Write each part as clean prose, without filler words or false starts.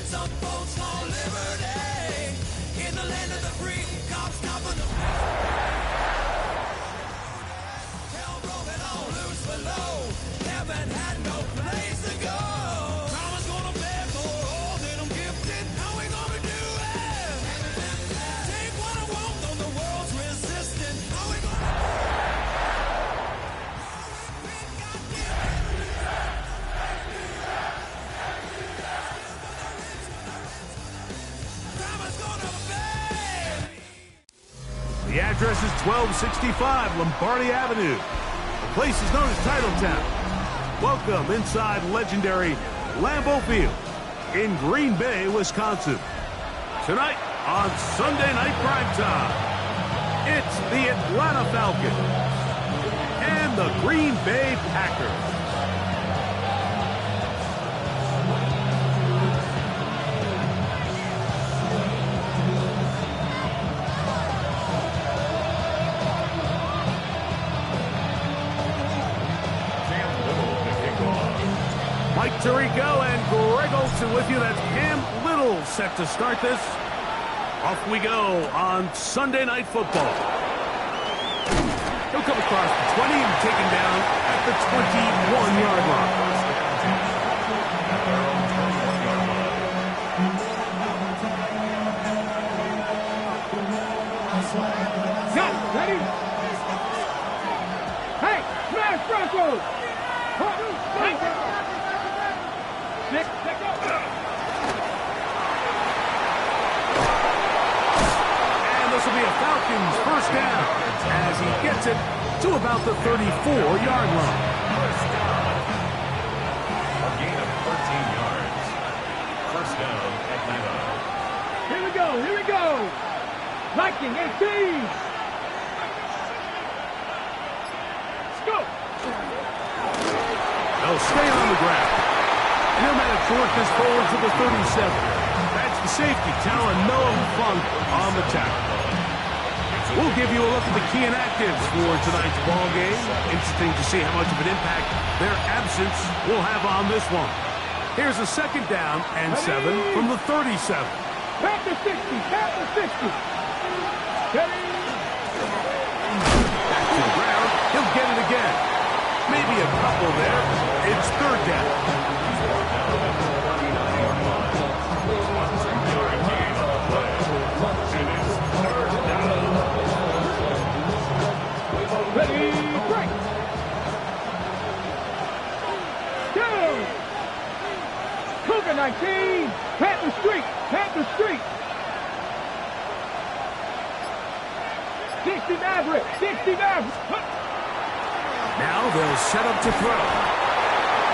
Some folks call liberty. In the land of the free, cops stopping the hell broken all loose below. Heaven had no place to go. Karma's gonna pay for all that I'm gifted. How we gonna do it? Take what I want, though the world's resistant. How we gonna The address is 1265 Lombardi Avenue. The place is known as Titletown. Welcome inside legendary Lambeau Field in Green Bay, Wisconsin. Tonight on Sunday Night Primetime, it's the Atlanta Falcons and the Green Bay Packers. Mike Tirico and Greg Olsen with you. That's Cam Little set to start this. Off we go on Sunday Night Football. He'll come across the 20 and taken down at the 21-yard line. Got it. Ready? Hey, smash Broncos! Nick, take off. And this will be a Falcons first down as he gets it to about the 34-yard line. First down. A gain of 13 yards. First down, Atlanta. Here we go, here we go. Viking 18. Let's go. They'll stay on the ground. And he'll manage to work this forward to the 37. That's the safety, Talon Noah Funk on the tackle. We'll give you a look at the key inactives for tonight's ball game. Interesting to see how much of an impact their absence will have on this one. Here's a second down and 7 from the 37. Back to 60, back to 60. Ready? Back to the ground. He'll get it again. Maybe a couple there. It's third down. Ready, break. Down. Cougar 19. Panther Street, Panther Street. 60 Maverick, 60 Maverick. Now they'll set up to throw.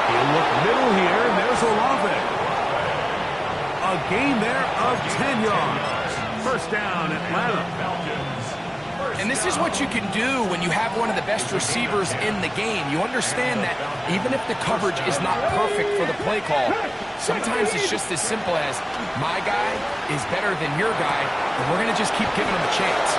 He'll look middle here, and there's Olave. A gain there of 10 yards. First down, Atlanta. And this is what you can do when you have one of the best receivers in the game. You understand that even if the coverage is not perfect for the play call, sometimes it's just as simple as my guy is better than your guy, and we're going to just keep giving him a chance.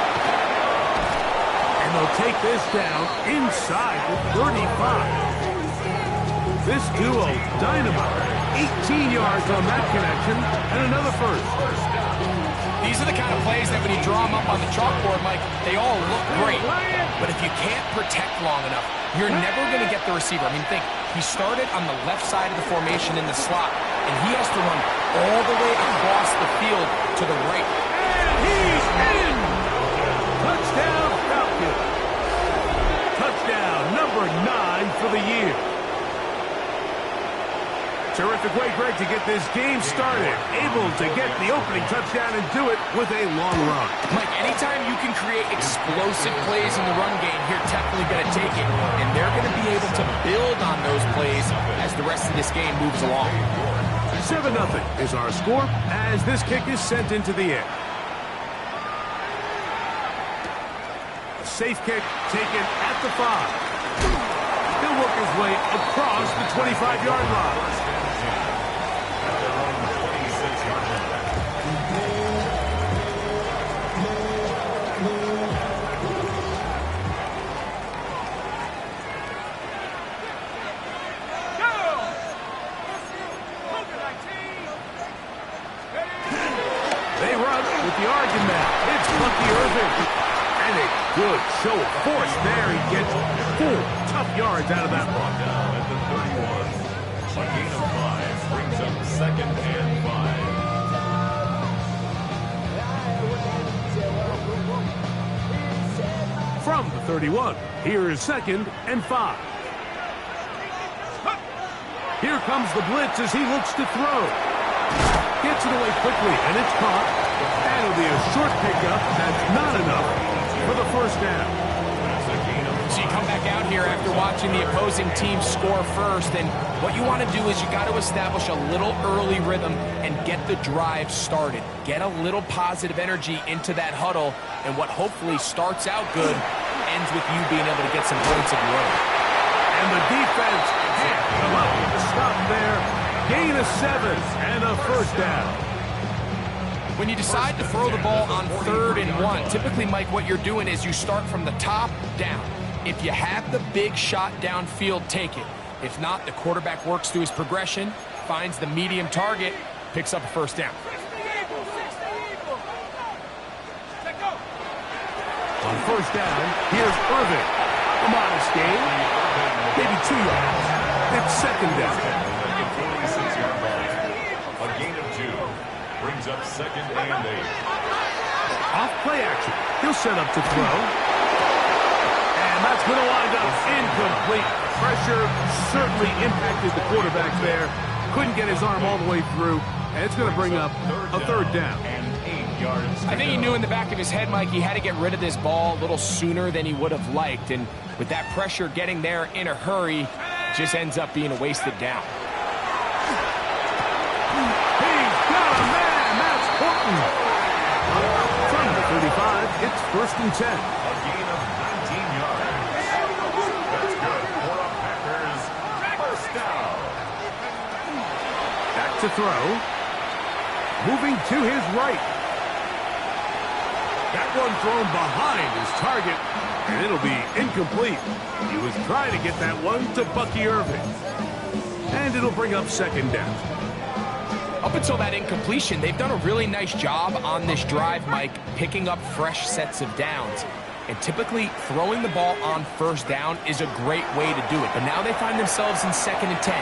And they'll take this down inside the 35. This duo, dynamite. 18 yards on that connection, and another first. These are the kind of plays that when you draw them up on the chalkboard, Mike, they all look great. But if you can't protect long enough, you're never going to get the receiver. I mean, think, he started on the left side of the formation in the slot, and he has to run all the way across the field to the right. And he's in! Touchdown, Falcons. Touchdown number 9 for the year. Terrific way, Greg, to get this game started. Able to get the opening touchdown and do it with a long run. Mike, anytime you can create explosive plays in the run game, you're definitely going to take it. And they're going to be able to build on those plays as the rest of this game moves along. 7-0 is our score as this kick is sent into the air. A safe kick taken at the 5. He'll work his way across the 25-yard line. front with the argument. It's Bucky Irving. And a good show of force there. He gets 4 tough yards out of that one. Down at the 31. A gain of 5 brings up 2nd and 5. From the 31, here is 2nd and 5. Here comes the blitz as he looks to throw. Gets it away quickly, and it's caught. That'll be a short pickup. That's not enough for the first down. So you come back out here after watching the opposing team score first, and what you want to do is you got to establish a little early rhythm and get the drive started. Get a little positive energy into that huddle, and what hopefully starts out good ends with you being able to get some points of your own. And the defense can't come up with a stop there. Gain of 7 and a first down. When you decide to throw the ball on 3rd and 1, typically, Mike, what you're doing is you start from the top down. If you have the big shot downfield, take it. If not, the quarterback works through his progression, finds the medium target, picks up a first down. On first down, here's Irving. A modest gain, maybe 2 yards. It's 2nd down. A gain of 2 brings up 2nd and 8. Off play action. He'll set up to throw. And that's going to wind up incomplete. Pressure certainly impacted the quarterback there. Couldn't get his arm all the way through. And it's going to bring up a 3rd down. And 8 yards. I think he knew in the back of his head, Mike, he had to get rid of this ball a little sooner than he would have liked. And with that pressure getting there in a hurry, just ends up being a wasted down. He's got a man. That's Horton. From the 35, it's 1st and 10. A gain of 19 yards. That's good for a Packers first down. Back to throw. Moving to his right. That one thrown behind his target, and it'll be incomplete. He was trying to get that one to Bucky Irving. And it'll bring up 2nd down. Up until that incompletion, they've done a really nice job on this drive, Mike, picking up fresh sets of downs. And typically, throwing the ball on 1st down is a great way to do it. But now they find themselves in 2nd and 10.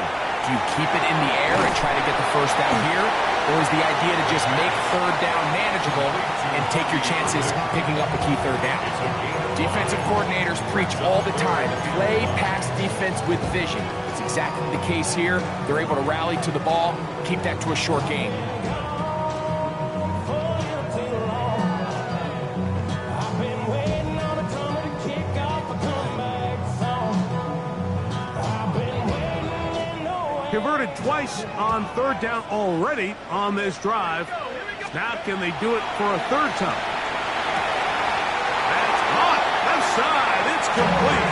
Do you keep it in the air and try to get the first down here? Or is the idea to just make 3rd down manageable and take your chances picking up a key 3rd down? Defensive coordinators preach all the time, play pass defense with vision. It's exactly the case here. They're able to rally to the ball, keep that to a short game. Converted twice on 3rd down already on this drive. Now can they do it for a 3rd time? That's caught. Left side. It's complete.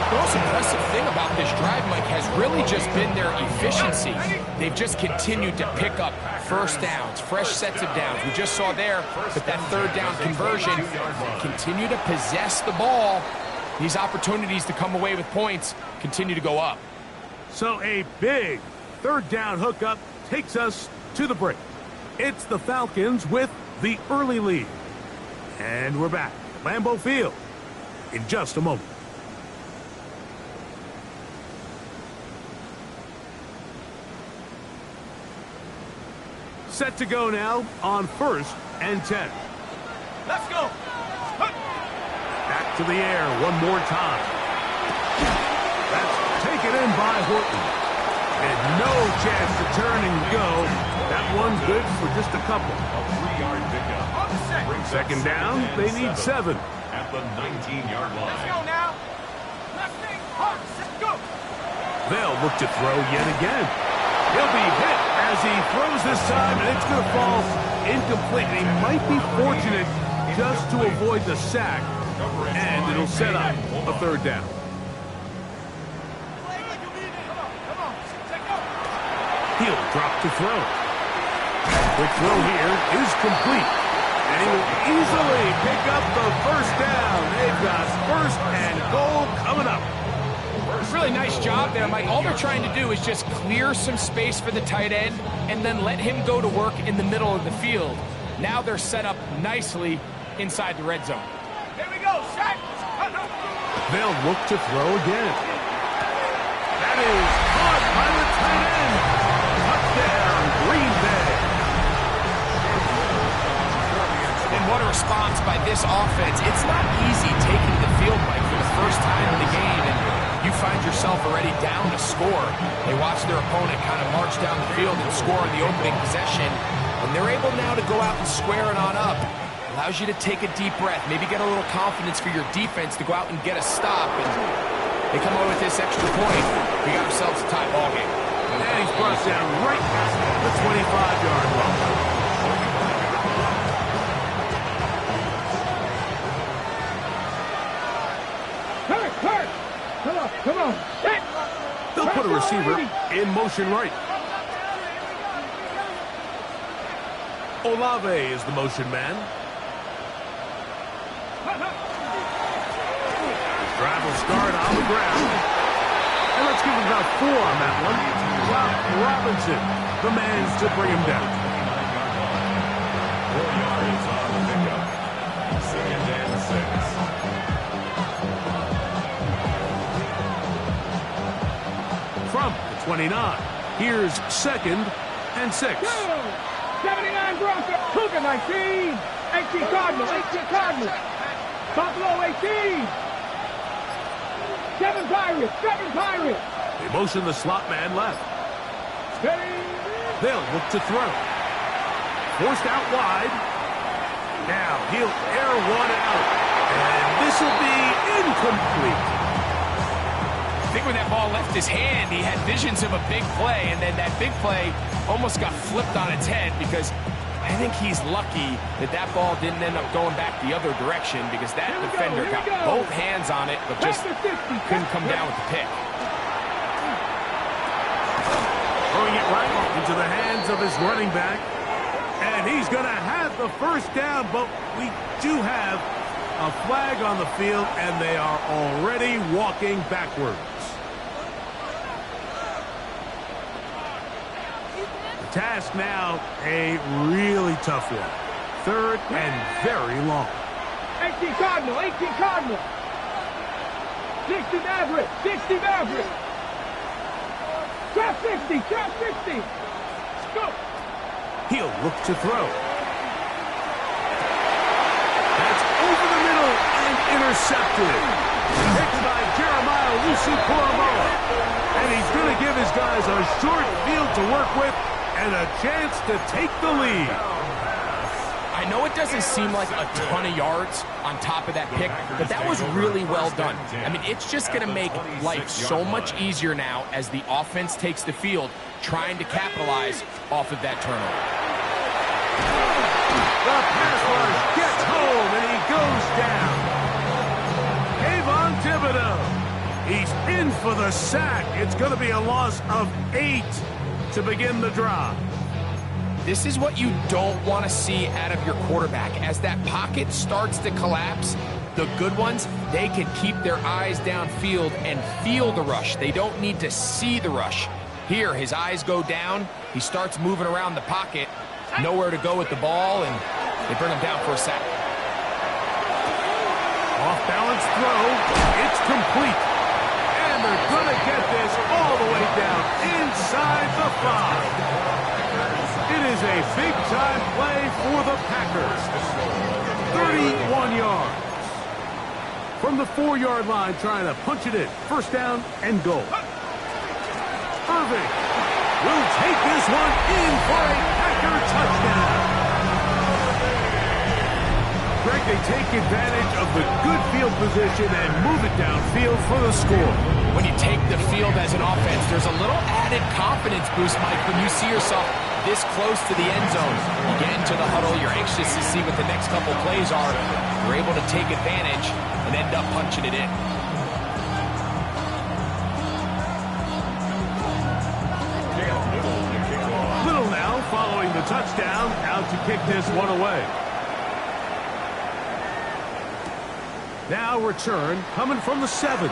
The most impressive thing about this drive, Mike, has really just been their efficiency. They've just continued to pick up first downs, fresh sets of downs. We just saw there that 3rd down conversion, continue to possess the ball. These opportunities to come away with points continue to go up. So a big 3rd down hookup takes us to the break. It's the Falcons with the early lead. And we're back. Lambeau Field in just a moment. Set to go now on 1st and 10. Let's go. Back to the air one more time. That's taken in by Horton. And no chance to turn and go. That one's good for just a couple. A 3-yard pickup. 2nd down, they need 7. At the 19-yard line. Let's go now. Left thing, hard, set, go. They'll look to throw yet again. He'll be hit as he throws this time, and it's going to fall incomplete. And he might be fortunate just to avoid the sack, and it'll set up a 3rd down. He'll drop to throw. The throw here is complete. And he will easily pick up the first down. They've got 1st and goal coming up. Really nice job there, Mike. All they're trying to do is just clear some space for the tight end and then let him go to work in the middle of the field. Now they're set up nicely inside the red zone. Here we go, set. They'll look to throw again. That is caught by the tight end. Touchdown, Green Bay. And what a response by this offense. It's not easy taking the field, Mike, for the first time in the game, and you find yourself already down to score. They watch their opponent kind of march down the field and score in the opening possession, and they're able now to go out and square it on up. Allows you to take a deep breath, maybe get a little confidence for your defense to go out and get a stop, and they come away with this extra point. We got ourselves a tie ball game. And he's brought down right at the 25-yard line. Hurt. Come on. Set. They'll put a receiver in motion right. Olave is the motion man. Drive will start on the ground. And let's give him about 4 on that one. Rob Robinson, the man to bring him down. 4 yards on the pickup. 2nd and 6. From the 29, here's 2nd and 6. 79 Broncos. Cougar 19. 18 Cardinals. Buffalo 18. 7 Pirates. They motion the slot man left. Steady. They'll look to throw. Forced out wide. Now he'll air one out. And this will be incomplete. I think when that ball left his hand, he had visions of a big play, and then that big play almost got flipped on its head because I think he's lucky that that ball didn't end up going back the other direction because that defender got both hands on it but just couldn't come down with the pick. Throwing it right into the hands of his running back. And he's going to have the first down, but we do have a flag on the field, and they are already walking backwards. The task now, a really tough one. 3rd and very long. 18 Cardinal. 60 Maverick. Trap 60. Go. He'll look to throw. That's over the middle and intercepted. Picked by Jeremiah Lucy-Poromoa. And he's going to give his guys a short field to work with and a chance to take the lead. I know it doesn't seem like a ton of yards on top of that pick, but that was really well done. I mean, it's just going to make life so much easier now as the offense takes the field, trying to capitalize off of that turnover. The pass rush gets home, and he goes down. Kayvon Thibodeaux. He's in for the sack. It's going to be a loss of 8 to begin the drive. This is what you don't want to see out of your quarterback. As that pocket starts to collapse, the good ones, they can keep their eyes downfield and feel the rush. They don't need to see the rush. Here, his eyes go down. He starts moving around the pocket. Nowhere to go with the ball, and they bring him down for a sack. Off-balance throw. It's complete. And they're going to get this all the way down inside the 5. It is a big-time play for the Packers. 31 yards. From the 4-yard line, trying to punch it in. First down and goal. Irving will take this one in for a Packer touchdown. Greg, they take advantage of the good field position and move it downfield for the score. When you take the field as an offense, there's a little added confidence boost, Mike, when you see yourself this close to the end zone. You get into the huddle, you're anxious to see what the next couple plays are. You're able to take advantage and end up punching it in. Little now following the touchdown, out to kick this one away. Now return coming from the 7.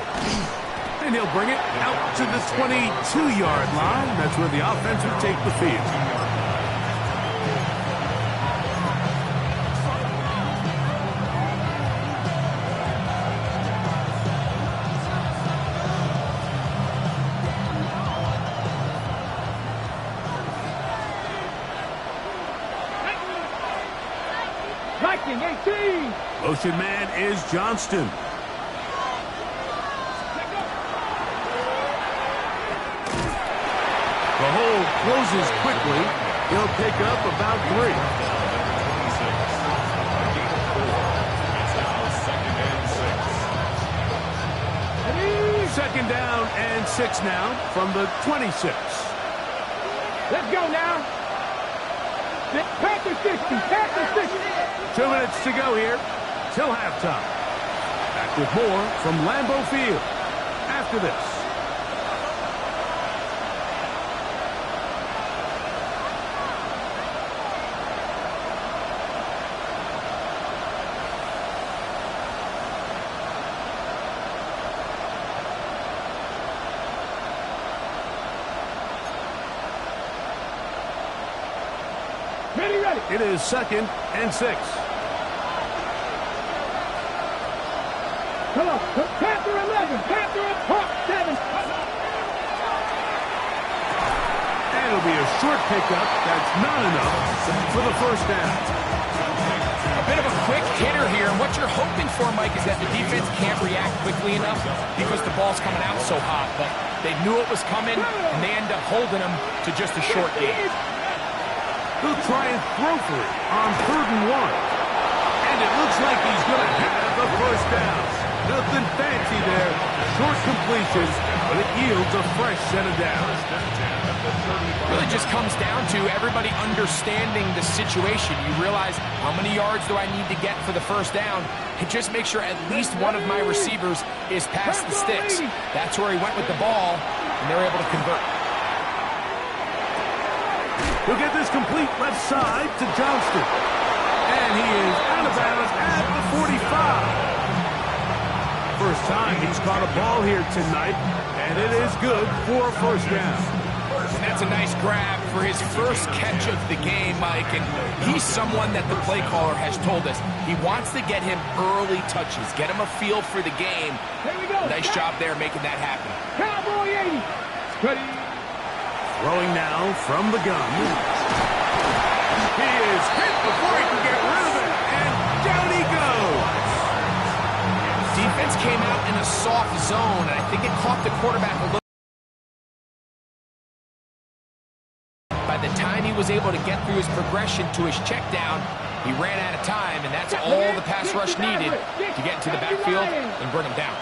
And he'll bring it out to the 22-yard line. That's where the offense will take the field. Viking 18. Motion man is Johnston. The hole closes quickly. He'll pick up about 3. Second down and 6 now from the 26. Let's go now. Panther 60. Panther 60. 2 minutes to go here till halftime. Back with more from Lambeau Field after this. Ready, ready. It is 2nd and 6. Come on. Panther 11. Panther 7. And it'll be a short pickup. That's not enough for the first down. A bit of a quick hitter here, and what you're hoping for, Mike, is that the defense can't react quickly enough because the ball's coming out so hot. But they knew it was coming, and they end up holding them to just a short game. He'll try and throw for it on 3rd and 1. And it looks like he's going to have the first down. Nothing fancy there. Short completion, but it yields a fresh set of downs. Really just comes down to everybody understanding the situation. You realize, how many yards do I need to get for the first down? And just make sure at least one of my receivers is past the sticks. That's where he went with the ball, and they're able to convert. He'll get this complete left side to Johnston. And he is out of bounds at the 45. First time he's caught a ball here tonight, and it is good for a first down. And that's a nice grab for his first catch of the game, Mike. And he's someone that the play caller has told us he wants to get him early touches, get him a feel for the game. Here we go. Nice job there making that happen. Cowboy 80. Ready. Throwing now from the gun. He is hit before he can get rid of it, and down he goes. Defense came out in a soft zone, and I think it caught the quarterback a little. By the time he was able to get through his progression to his check down, he ran out of time, and that's all the pass rush needed to get into the backfield and bring him down.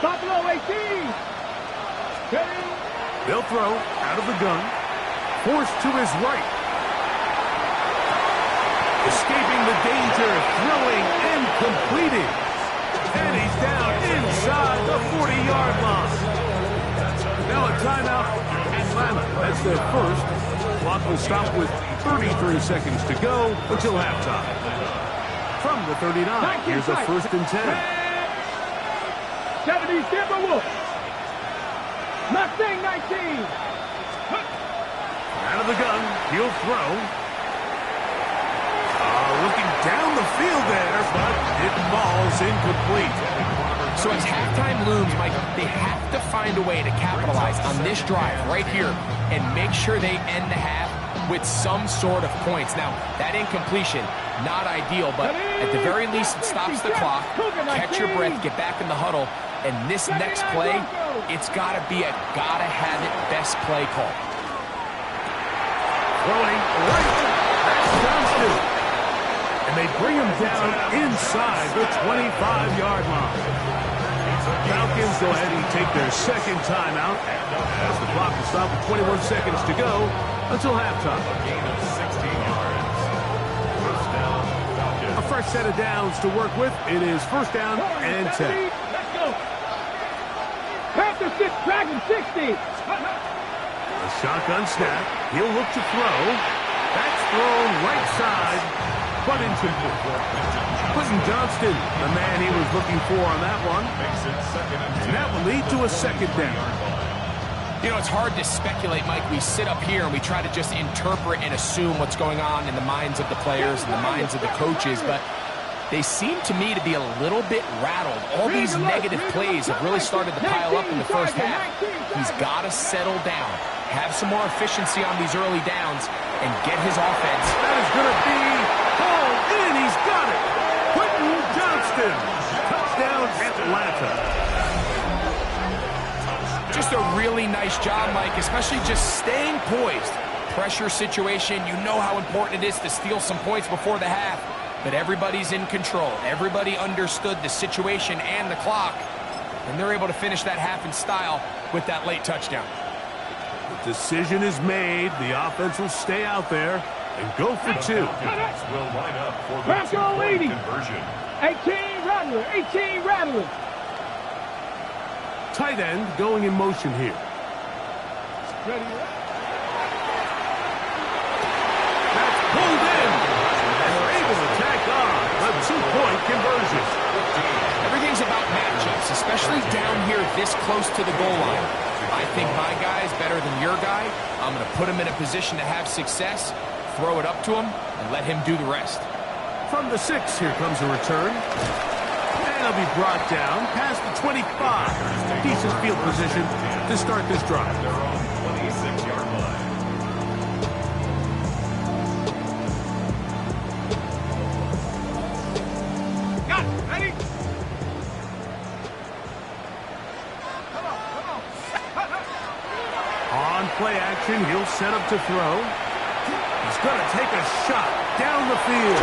Buffalo 18. Ready. They'll throw out of the gun. Forced to his right. Escaping the danger, throwing and completing. And he's down inside the 40-yard line. Now a timeout, Atlanta. That's their first. Clock will stop with 33 seconds to go until halftime. From the 39, here's a 1st and 10. 70 Timberwolves. Mustang 19. Out of the gun, he'll throw. Looking down the field there, but it falls incomplete. So as halftime looms, Mike, they have to find a way to capitalize on this drive right here and make sure they end the half with some sort of points. Now, that incompletion, not ideal, but at the very least, it stops the clock. Catch your breath, get back in the huddle, and this next play, it's got to be a gotta-have-it best play call. Throwing right, that's Johnston. And they bring him down inside the 25-yard line. Falcons go ahead and take their second timeout as the clock will stop with 21 seconds to go until halftime. A fresh set of downs to work with. It is 1st down and 10. Let's go. Panther 6, Dragon 60. A shotgun snap. He'll look to throw. That's thrown right side, but incomplete. Quentin Johnston, the man he was looking for on that one. And that will lead to a 2nd down. You know, it's hard to speculate, Mike. We sit up here and we try to just interpret and assume what's going on in the minds of the players and the minds of the coaches, but they seem to me to be a little bit rattled. All these negative plays have really started to pile up in the first half. He's got to settle down, have some more efficiency on these early downs, and get his offense. That is going to be hauled in. He's got Just a really nice job, Mike, especially just staying poised. Pressure situation, you know how important it is to steal some points before the half, but everybody's in control. Everybody understood the situation and the clock, and they're able to finish that half in style with that late touchdown. The decision is made. The offense will stay out there and go for two. Will line up for the two-point conversion. 18 Rattler, 18 Rattler. Tight end going in motion here. Ready. That's pulled in. And they're able to tack on a two-point conversion. Everything's about matchups, especially down here this close to the goal line. I think my guy is better than your guy. I'm going to put him in a position to have success, throw it up to him, and let him do the rest. From the 6, here comes a return. And he'll be brought down past the 25. Decent field position to start this drive. Their own 26-yard line. Got it. Ready? On play action, he'll set up to throw. He's going to take a shot down the field.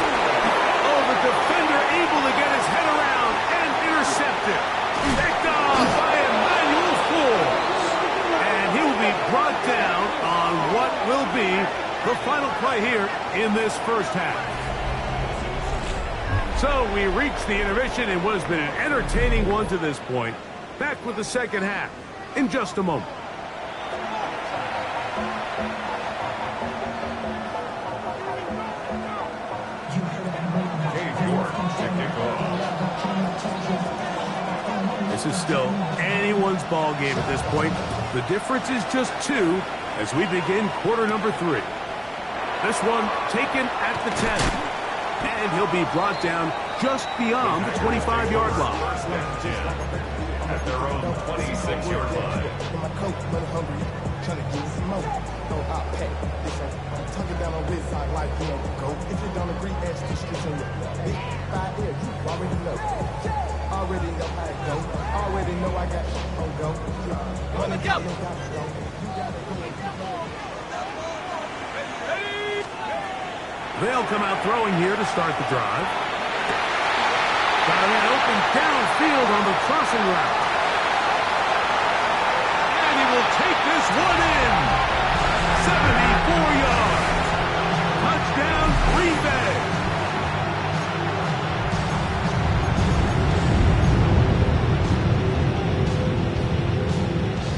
Oh, the defender able to get his head around and intercept it. Picked off by Emmanuel Forbes. And he will be brought down on what will be the final play here in this first half. So we reach the intermission in what has been an entertaining one to this point. Back with the second half in just a moment. This is still anyone's ball game at this point. The difference is just 2 as we begin quarter number 3. This one taken at the 10. And he'll be brought down just beyond the 25-yard line. First and 10 at their own 26-yard line. Tucking down on this side like you know go. If you don't agree, ask the streets on your big 5 years. You already know. Already know how it go. Already know I got shit on go. On the go. They'll come out throwing here to start the drive. Got a man open downfield on the crossing route. And he will take this one in. 74 yards. Touchdown, Green Bay.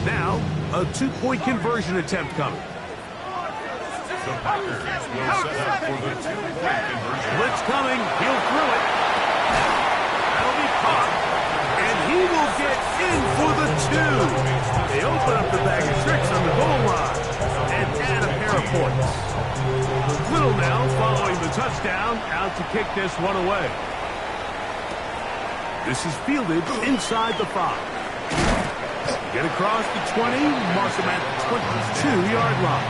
Now, a 2-point conversion attempt coming. The Packers will set up for the 2-point conversion. Blitz coming. He'll throw it. That'll be caught. And he will get in for the 2. They open up the bag of tricks on the goal line and add a pair of points. Little now following the touchdown, out to kick this one away. This is fielded inside the 5. Get across the 20, mark him at the 22-yard line.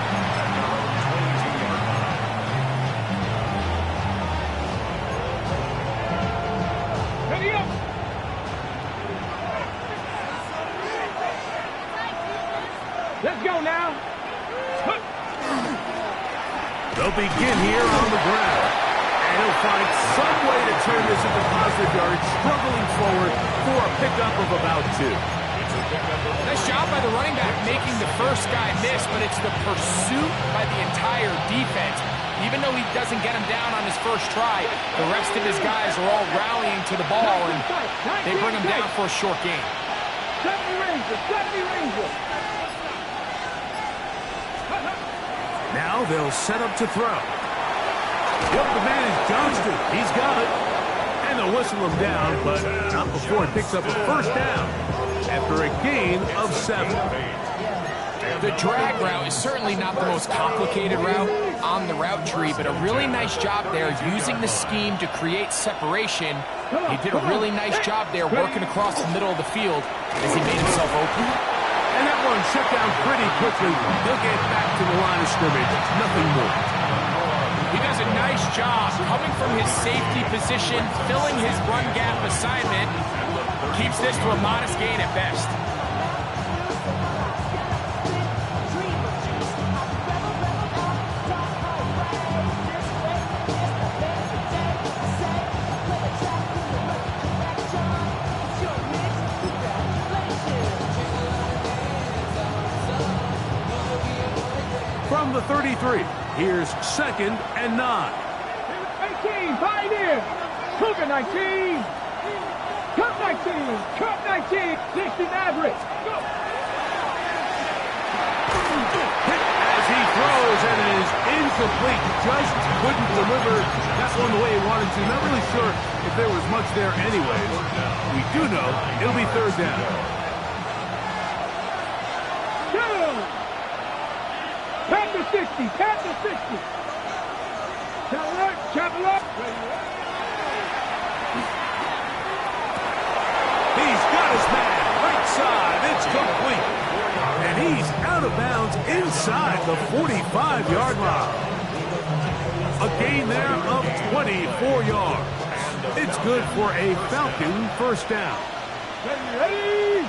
Ready up. Let's go now. They'll begin here on the ground. And he'll find some way to turn this into positive yards, struggling forward for a pickup of about 2. Nice job by the running back making the first guy miss, but it's the pursuit by the entire defense. Even though he doesn't get him down on his first try, the rest of his guys are all rallying to the ball, and they bring him down for a short gain. 70 Rangers. Now they'll set up to throw. Yep, the man is Johnston. He's got it. And they'll whistle him down, but not before he picks up a first down after a gain of 7. The drag route is certainly not the most complicated route on the route tree, but a really nice job there using the scheme to create separation. He did a really nice job there working across the middle of the field as he made himself open. And that one shut down pretty quickly. He'll get back to the line of scrimmage. Nothing more. He does a nice job coming from his safety position, filling his run gap assignment. Keeps this to a modest gain at best. 33. Here's 2nd and 9. 18, Pioneer. Cougar 19. Cup 19. Cup 19. 60 Maverick. Go. As he throws, and it is incomplete. Just couldn't deliver that one the way he wanted to. Not really sure if there was much there anyways. We do know it'll be 3rd down. Panther 60. Panther 60. Chapel up. He's got his man. Right side. It's complete. And he's out of bounds inside the 45-yard line. A gain there of 24 yards. It's good for a Falcon 1st down. Ready.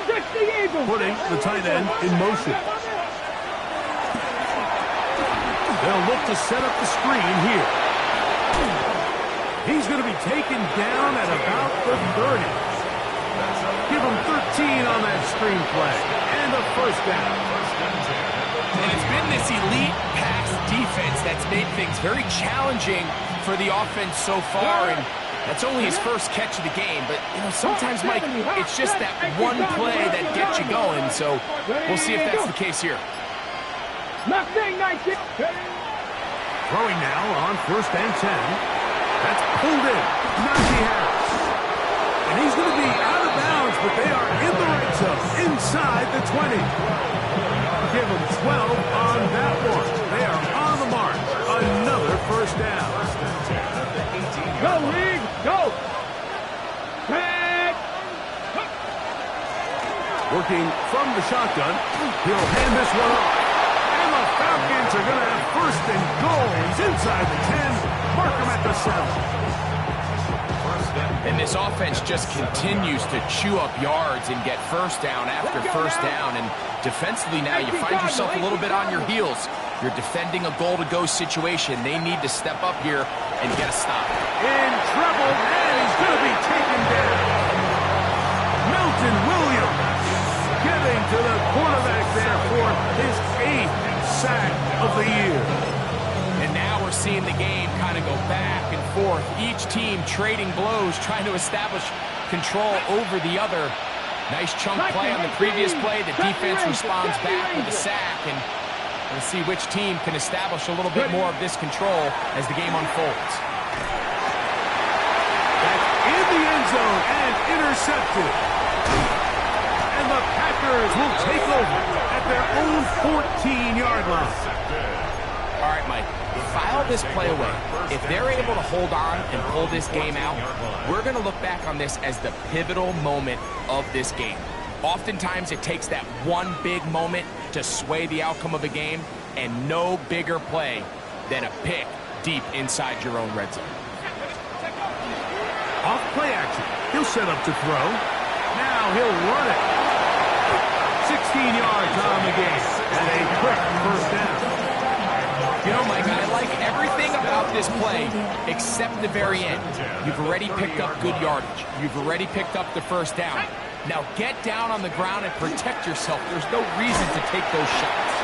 60 Eagles. Putting the tight end in motion. They'll look to set up the screen here. He's going to be taken down at about the 30. Give him 13 on that screen play. And a 1st down. And it's been this elite pass defense that's made things very challenging for the offense so far. And that's only his first catch of the game. But, you know, sometimes, Mike, it's just that one play that gets you going. So we'll see if that's the case here. Mustang 19. Throwing now on 1st and 10. That's pulled in. Najee Harris. And he's going to be out of bounds, but they are in the right zone, inside the 20. Give them 12 on that one. They are on the mark. Another 1st down. Go, League. Go. Back. Working from the shotgun. He'll hand this one off. And the Falcons are going to have 1st and goals inside the 10. Mark them at the 7. And this offense just continues to chew up yards and get 1st down after 1st down. And defensively now, you find yourself a little bit on your heels. You're defending a goal-to-go situation. They need to step up here and get a stop. In trouble, and he's going to be taken down. Milton Williams getting to the quarterback there for his 8th sack of the year. And now we're seeing the game kind of go back and forth. Each team trading blows, trying to establish control over the other. Nice chunk play on the previous play. The defense responds back with a sack. And we'll see which team can establish a little bit more of this control as the game unfolds. That's in the end zone and intercepted. And the Packers will take over at their own 14-yard line. All right, Mike, file this play away. If they're able to hold on and pull this game out, we're going to look back on this as the pivotal moment of this game. Oftentimes, it takes that one big moment to sway the outcome of a game, and no bigger play than a pick deep inside your own red zone. Off play action. He'll set up to throw. Now he'll run it. 16 yards on the game. And a quick 1st down. You know, Mike, I like everything about this play except the very end. You've already picked up good yardage. You've already picked up the 1st down. Now get down on the ground and protect yourself. There's no reason to take those shots.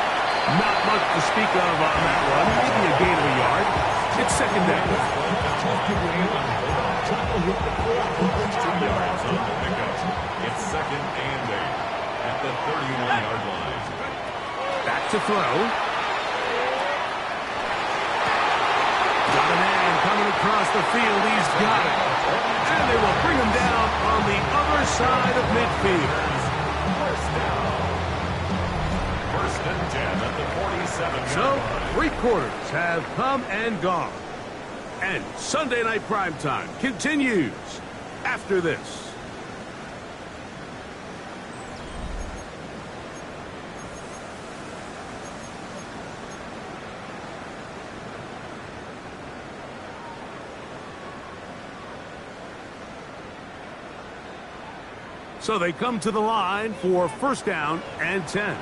Not much to speak of on that one. Maybe a gain of a yard. It's 2nd down. It's 2nd and 8 at the 31-yard line. Back to throw. Got a man coming across the field. He's got it. And they will bring him down on the other side of midfield. 1st down. 1st and 10 at the 47-yard So, line. 3 quarters have come and gone. And Sunday Night Primetime continues after this. So they come to the line for 1st down and 10.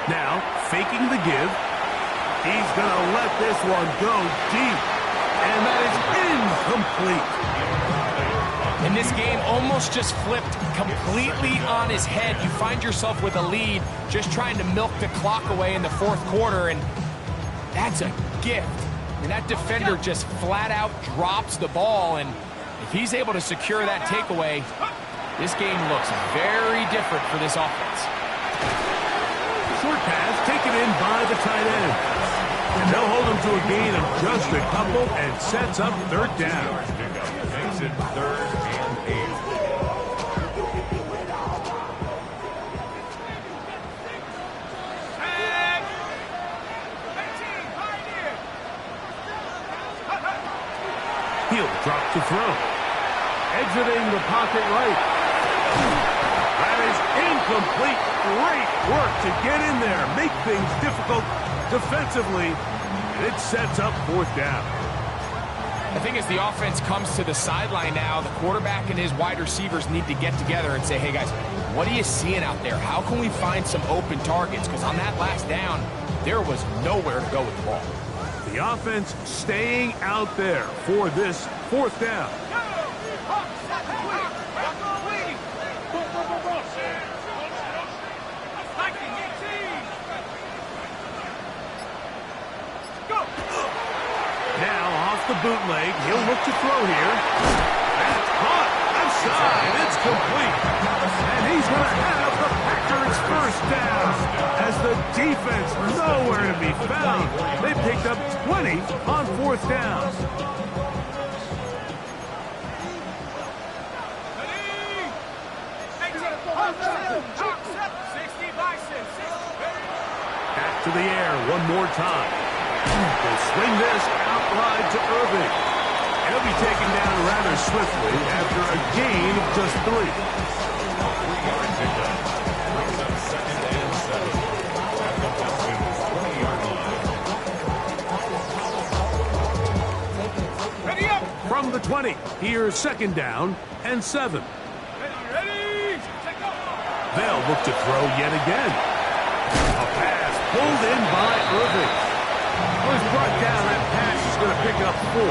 Now, faking the give. He's going to let this one go deep. And that is incomplete. And this game almost just flipped completely on his head. You find yourself with a lead, just trying to milk the clock away in the fourth quarter, and that's a gift. I mean, that defender just flat out drops the ball, and if he's able to secure that takeaway, this game looks very different for this offense. Short pass taken in by the tight end. And they'll hold him to a gain of just a couple and sets up third down. Makes it 3rd and 8. He'll drop to throw. Exiting the pocket right. That is incomplete. Great work to get in there. Make things difficult defensively. It sets up 4th down. I think as the offense comes to the sideline now, the quarterback and his wide receivers need to get together and say, hey guys, what are you seeing out there? How can we find some open targets? Because on that last down, there was nowhere to go with the ball. The offense staying out there for this 4th down. The bootleg. He'll look to throw here. That's caught. Outside. It's complete. And he's going to have the Packers first down. As the defense nowhere to be found. They picked up 20 on 4th down. Back to the air one more time. They'll swing this out wide to Irving. He'll be taken down rather swiftly after a gain of just 3. 3-yard pickup. Brings up 2nd and 7. At the Falcons' 20-yard line. Ready up! From the 20, here's 2nd down and 7. Ready! Take off! They'll look to throw yet again. A pass pulled in by Irving. Was brought down. That pass is going to pick up 4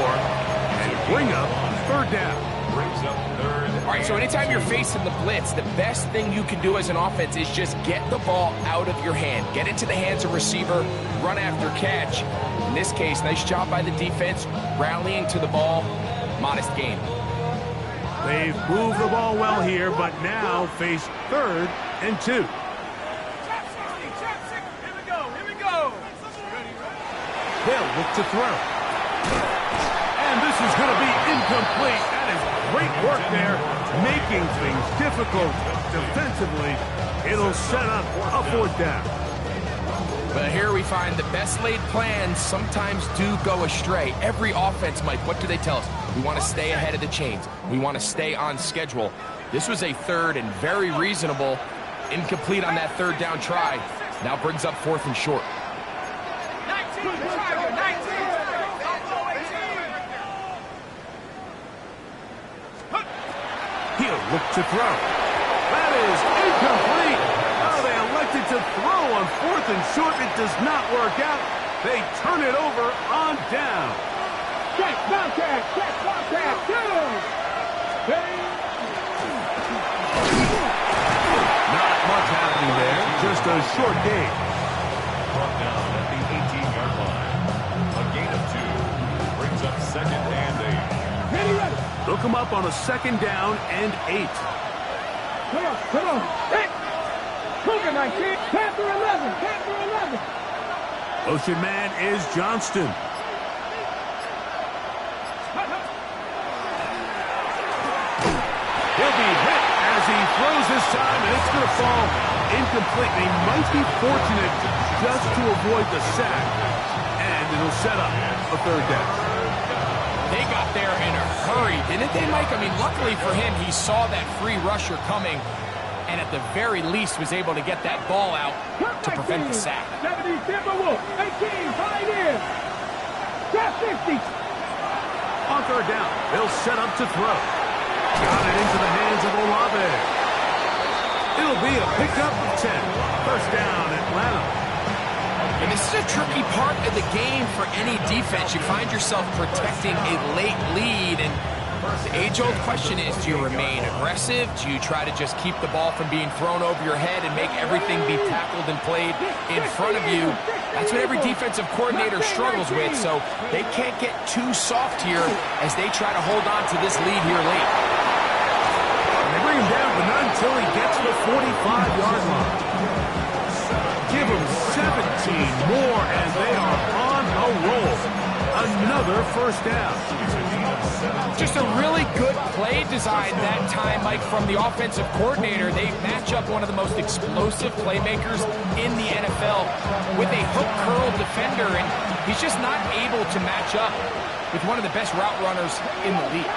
and bring up 3rd down. Brings up 3rd. All right, so anytime you're facing the blitz, the best thing you can do as an offense is just get the ball out of your hand. Get into the hands of receiver, run after catch. In this case, nice job by the defense, rallying to the ball. Modest gain. They've moved the ball well here, but now face 3rd and 2. They'll look to throw. And this is going to be incomplete. That is great work there, making things difficult defensively. It'll set up a 4th down. But here we find the best laid plans sometimes do go astray. Every offense, Mike, what do they tell us? We want to stay ahead of the chains. We want to stay on schedule. This was a 3rd and very reasonable. Incomplete on that 3rd down try. Now brings up 4th and short. He'll look to throw. That is incomplete. Oh, they elected to throw on 4th and short. It does not work out. They turn it over on down. Check, contact, 2. Not much happening there. Just a short gain. Brought down at the 18-yard line. A gain of 2. Brings up 2nd and 8. Ready, ready. They'll come up on a 2nd down and 8. Come on. Hey. Cougar 19, Panther 11, Panther 11. Motion man is Johnston. He'll be hit as he throws this time, and it's going to fall incomplete. They might be fortunate just to avoid the sack, and it'll set up a 3rd down. They got there in a hurry, didn't they, Mike? I mean, luckily for him, he saw that free rusher coming, and at the very least was able to get that ball out to prevent the sack. 70 Timberwolves, 18, tied in. Got 50. On 3rd down, they'll set up to throw. Got it into the hands of Olave. It'll be a pickup of 10. 1st down, Atlanta. And this is a tricky part of the game for any defense. You find yourself protecting a late lead, and The age-old question is, do you remain aggressive? Do you try to just keep the ball from being thrown over your head and make everything be tackled and played in front of you? That's what every defensive coordinator struggles with, so they can't get too soft here as they try to hold on to this lead here late. They bring him down, but not until he gets to the 45-yard line. Give him 17 more, and they are on a roll. Another first down. Just a really good play design that time, Mike, from the offensive coordinator. They match up one of the most explosive playmakers in the NFL with a hook curl defender, and he's just not able to match up with one of the best route runners in the league.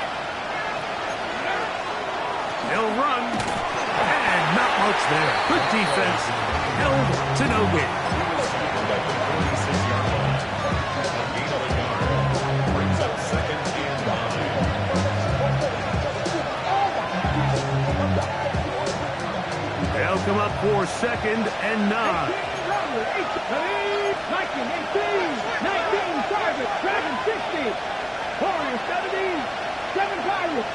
They'll run, and not much there. Good defense, held to no gain. They'll come up for 2nd and 9. 19, 19, Private, Dragon 60, Warrior 70, 7 Pirates,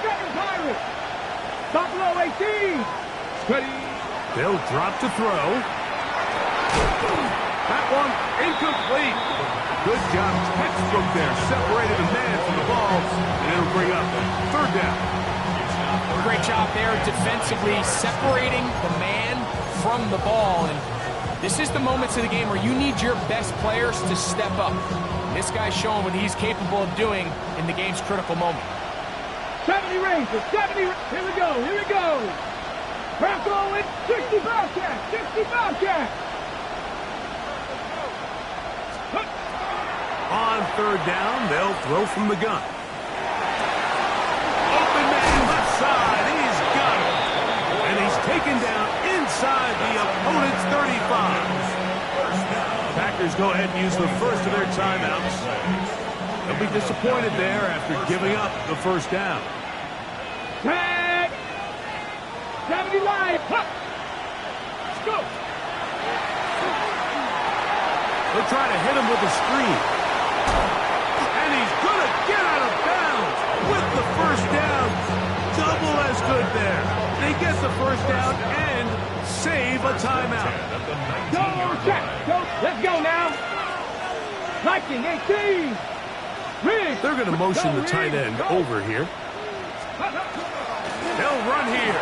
Buffalo 18, ready. They'll drop to throw. That one incomplete. Good job, textbook there. Separated the man from the ball, and it'll bring up 3rd down. Great job there defensively, separating the man from the ball. And this is the moments of the game where you need your best players to step up. This guy's showing what he's capable of doing in the game's critical moment. 70 Rangers, 70, here we go. Bronco with 60 Bobcats. On 3rd down, they'll throw from the gun. Open man left side, he's got him. And he's taken down inside the opponent's 35. Packers go ahead and use the first of their timeouts. They'll be disappointed there after giving up the first down. Tag! 70 live. Let's go. They'll try to hit him with a screen. And he's going to get out of bounds with the first down. Double as good there. They get the first down and save a timeout. Go, check. Go. Let's go now. 19, 18. Riggs. They're going to motion the tight end over here. They'll run here.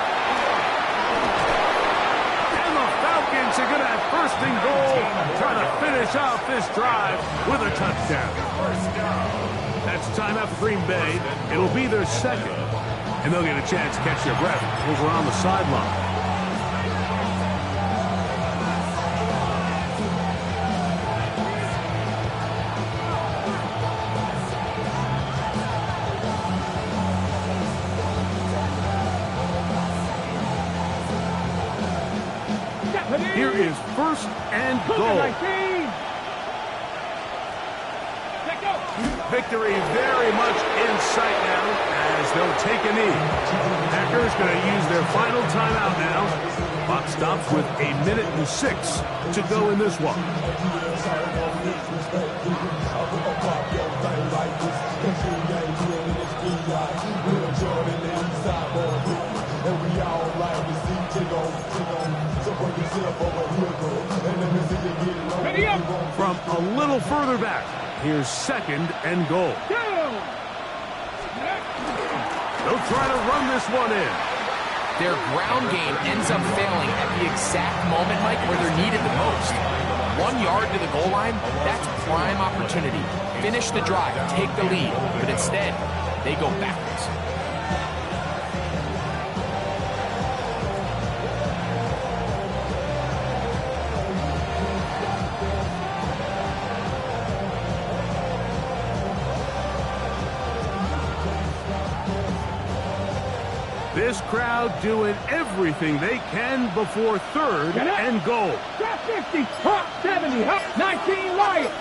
And the Falcons are going to have 1st and goal, trying to finish off this drive with a touchdown. That's timeout for Green Bay. It'll be their 2nd. And they'll get a chance to catch their breath over on the sideline. Here is 1st and goal. Victory very much in sight now as they'll take a knee. Packers going to use their final timeout now. Clock stops with 1:06 to go in this one. From a little further back, here's 2nd and goal. They'll try to run this one in. Their ground game ends up failing at the exact moment, Mike, where they're needed the most. 1 yard to the goal line, that's prime opportunity. Finish the drive, take the lead, but instead, they go backwards. This crowd doing everything they can before 3rd and goal. Drop 50, hop 70, hop 19 Lions.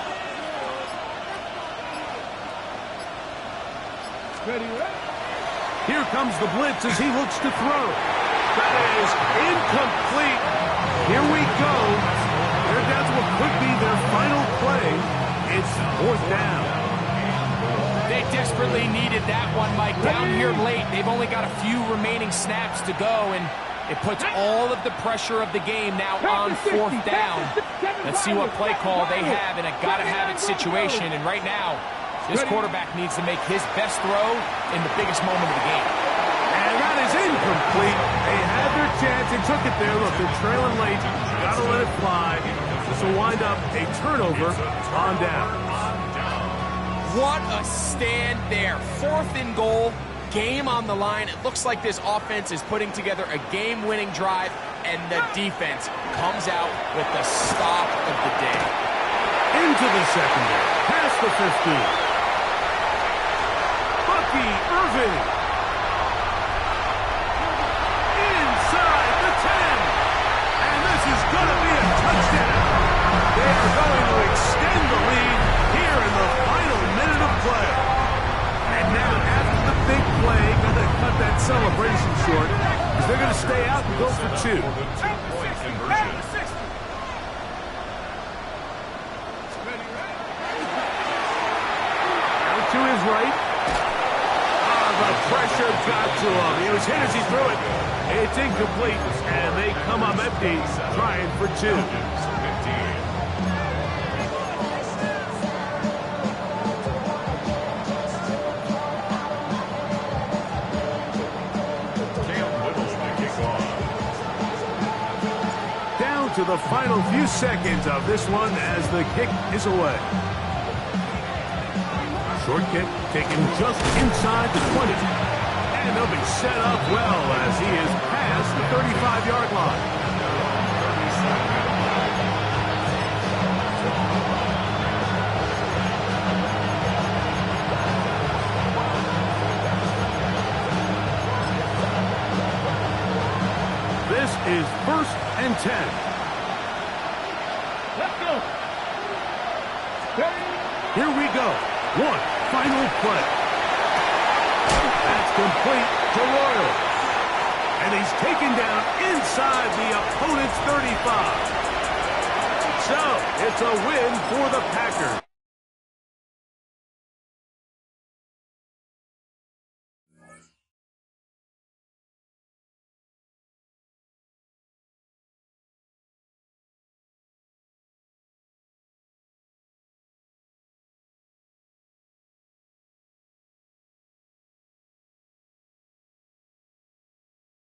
Ready, ready. Here comes the blitz as he looks to throw. That is incomplete. Here we go. They're down to what could be their final play. It's 4th down. They desperately needed that one, Mike. Down here late, they've only got a few remaining snaps to go, and it puts all of the pressure of the game now on fourth down. Let's see what play call they have in a gotta-have-it situation. And right now, this quarterback needs to make his best throw in the biggest moment of the game. And that is incomplete. They had their chance and took it there. Look, they're trailing late. Got to let it fly. This will wind up a turnover on down. What a stand there. 4th and goal, game on the line. It looks like this offense is putting together a game-winning drive, and the defense comes out with the stop of the day. Into the secondary, past the 15. Bucky Irving. Inside the 10. And this is going to be a touchdown. They are going to extend the lead here in the final minute of play. And now, after the big play, going to cut that celebration short, because they're going to stay out and go for 2. Two-point conversion. Out to his right. The pressure got to him. He was hit as he threw it. It's incomplete, and they come up empty, trying for 2. Down to the final few seconds of this one as the kick is away. Short kick taken just inside the 20. And they'll be set up well as he is past the 35-yard line. This is 1st and 10. Let's go. Here we go. One final play. That's complete to Royal. And he's taken down inside the opponent's 35. So, it's a win for the Packers.